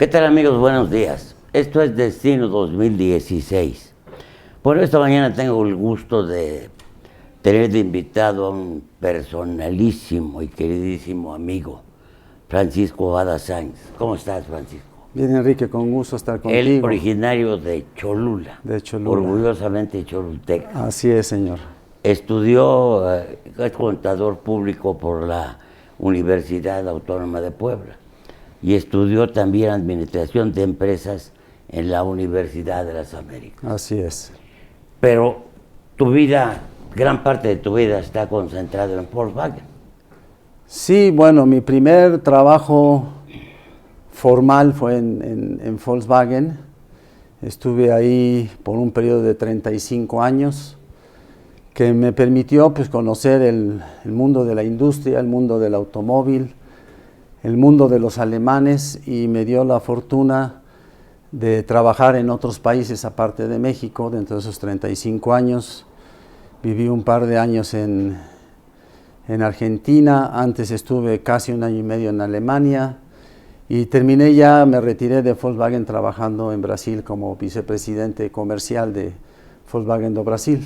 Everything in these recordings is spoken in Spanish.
¿Qué tal, amigos? Buenos días. Esto es Destino 2016. Por esta mañana tengo el gusto de tener de invitado a un personalísimo y queridísimo amigo, Francisco Vada Sáenz. ¿Cómo estás, Francisco? Bien, Enrique, con gusto estar contigo. Él, originario de Cholula. De Cholula. Orgullosamente cholulteca. Así es, señor. Estudió, es contador público por la Universidad Autónoma de Puebla y estudió también Administración de Empresas en la Universidad de las Américas. Así es. Pero tu vida, gran parte de tu vida está concentrada en Volkswagen. Sí, bueno, mi primer trabajo formal fue en Volkswagen. Estuve ahí por un periodo de 35 años que me permitió pues, conocer el mundo de la industria, el mundo del automóvil, el mundo de los alemanes, y me dio la fortuna de trabajar en otros países aparte de México. Dentro de esos 35 años viví un par de años en Argentina, antes estuve casi un año y medio en Alemania y me retiré de Volkswagen trabajando en Brasil como vicepresidente comercial de Volkswagen do Brasil.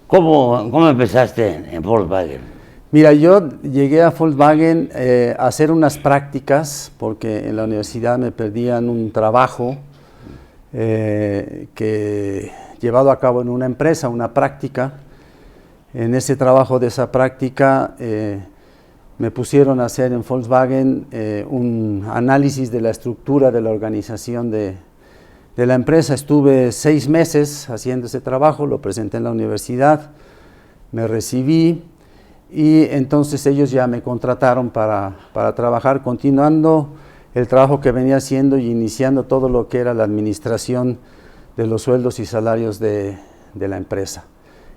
¿Cómo empezaste en Volkswagen? Mira, yo llegué a Volkswagen a hacer unas prácticas porque en la universidad me pedían un trabajo que llevado a cabo en una empresa, una práctica. En ese trabajo de esa práctica me pusieron a hacer en Volkswagen un análisis de la estructura de la organización de la empresa. Estuve 6 meses haciendo ese trabajo, lo presenté en la universidad, me recibí y entonces ellos ya me contrataron para trabajar, continuando el trabajo que venía haciendo y iniciando todo lo que era la administración de los sueldos y salarios de la empresa.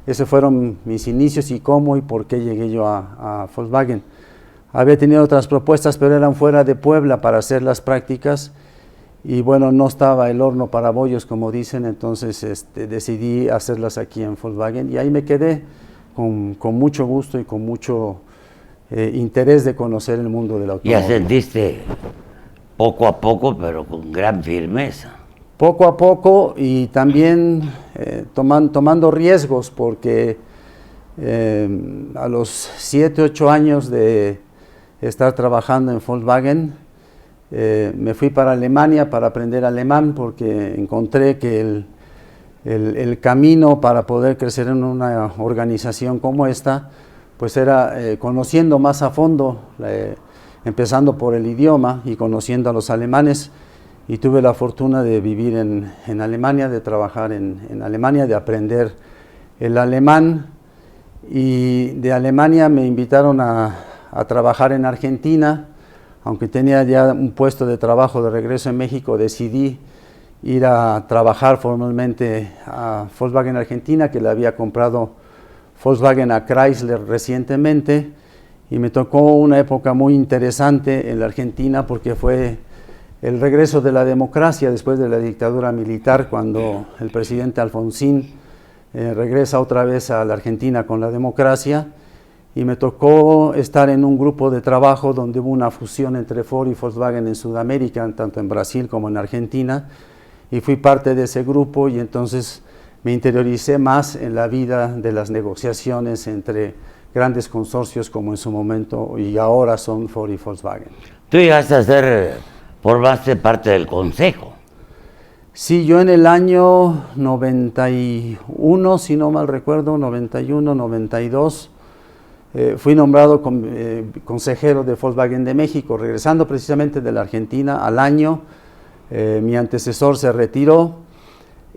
Esos fueron mis inicios y cómo y por qué llegué yo a Volkswagen. Había tenido otras propuestas, pero eran fuera de Puebla para hacer las prácticas y bueno, no estaba el horno para bollos, como dicen, entonces decidí hacerlas aquí en Volkswagen y ahí me quedé con mucho gusto y con mucho interés de conocer el mundo del automóvil. Y ascendiste poco a poco, pero con gran firmeza. Poco a poco y también tomando riesgos, porque a los 7, 8 años de estar trabajando en Volkswagen, me fui para Alemania para aprender alemán, porque encontré que el camino para poder crecer en una organización como esta, pues era conociendo más a fondo, empezando por el idioma y conociendo a los alemanes. Y tuve la fortuna de vivir en Alemania, de trabajar en Alemania, de aprender el alemán. Y de Alemania me invitaron a trabajar en Argentina. Aunque tenía ya un puesto de trabajo de regreso en México, decidí ir a trabajar formalmente a Volkswagen Argentina, que le había comprado Volkswagen a Chrysler recientemente. Y me tocó una época muy interesante en la Argentina porque fue el regreso de la democracia después de la dictadura militar, cuando el presidente Alfonsín regresa otra vez a la Argentina con la democracia, y me tocó estar en un grupo de trabajo donde hubo una fusión entre Ford y Volkswagen en Sudamérica, tanto en Brasil como en Argentina, y fui parte de ese grupo y entonces me interioricé más en la vida de las negociaciones entre grandes consorcios como en su momento y ahora son Ford y Volkswagen. Tú llegaste a formaste parte del consejo. Sí, yo en el año 91, si no mal recuerdo, 91, 92, fui nombrado consejero de Volkswagen de México, regresando precisamente de la Argentina al año. Mi antecesor se retiró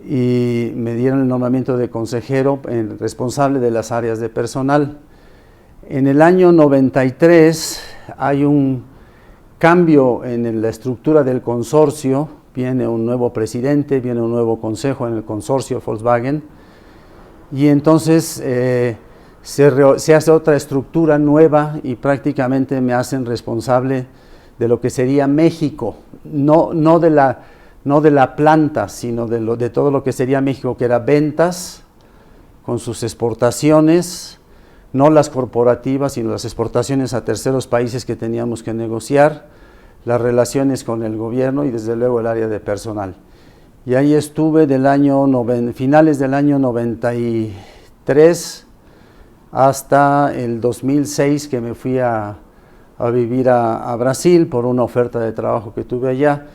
y me dieron el nombramiento de consejero responsable de las áreas de personal. En el año 93 hay un cambio en la estructura del consorcio, viene un nuevo presidente, viene un nuevo consejo en el consorcio Volkswagen y entonces se hace otra estructura nueva y prácticamente me hacen responsable de lo que sería México, no de la planta, sino de todo lo que sería México, que era ventas con sus exportaciones, no las corporativas, sino las exportaciones a terceros países que teníamos que negociar, las relaciones con el gobierno y desde luego el área de personal. Y ahí estuve finales del año 93 hasta el 2006, que me fui a vivir a Brasil por una oferta de trabajo que tuve allá.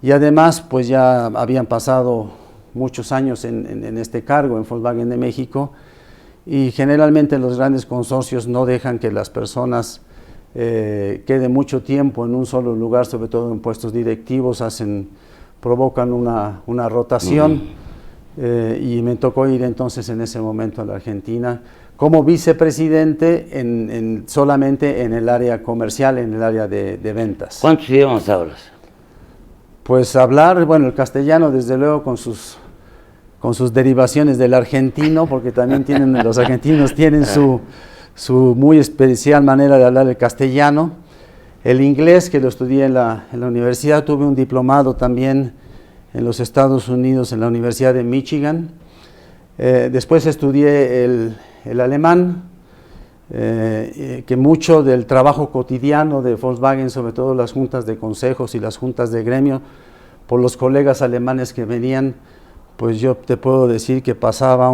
Y además, pues ya habían pasado muchos años en este cargo en Volkswagen de México, y generalmente los grandes consorcios no dejan que las personas queden mucho tiempo en un solo lugar, sobre todo en puestos directivos, provocan una rotación, y me tocó ir entonces en ese momento a la Argentina como vicepresidente solamente en el área comercial, en el área de ventas. ¿Cuántos idiomas hablas? Pues hablar, bueno, el castellano desde luego con sus derivaciones del argentino, porque también los argentinos tienen su muy especial manera de hablar el castellano. El inglés, que lo estudié en la universidad, tuve un diplomado también en los Estados Unidos, en la Universidad de Michigan. Después estudié el alemán, que mucho del trabajo cotidiano de Volkswagen, sobre todo las juntas de consejos y las juntas de gremio, por los colegas alemanes que venían, pues yo te puedo decir que pasaba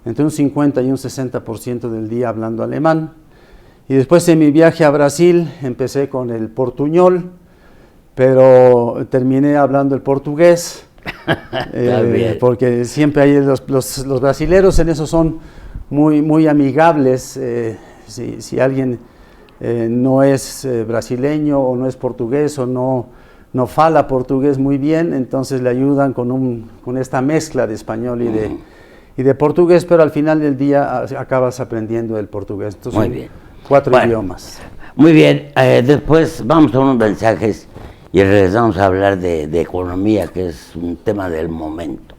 entre un 50 y un 60% del día hablando alemán. Y después en mi viaje a Brasil empecé con el portuñol, pero terminé hablando el portugués, porque siempre hay los brasileros en eso son muy amigables. Si alguien no es brasileño o no es portugués o no fala portugués muy bien, entonces le ayudan con esta mezcla de español y de portugués, pero al final del día acabas aprendiendo el portugués. Entonces, muy bien. 4 idiomas. Muy bien, después vamos a unos mensajes y regresamos a hablar de economía, que es un tema del momento.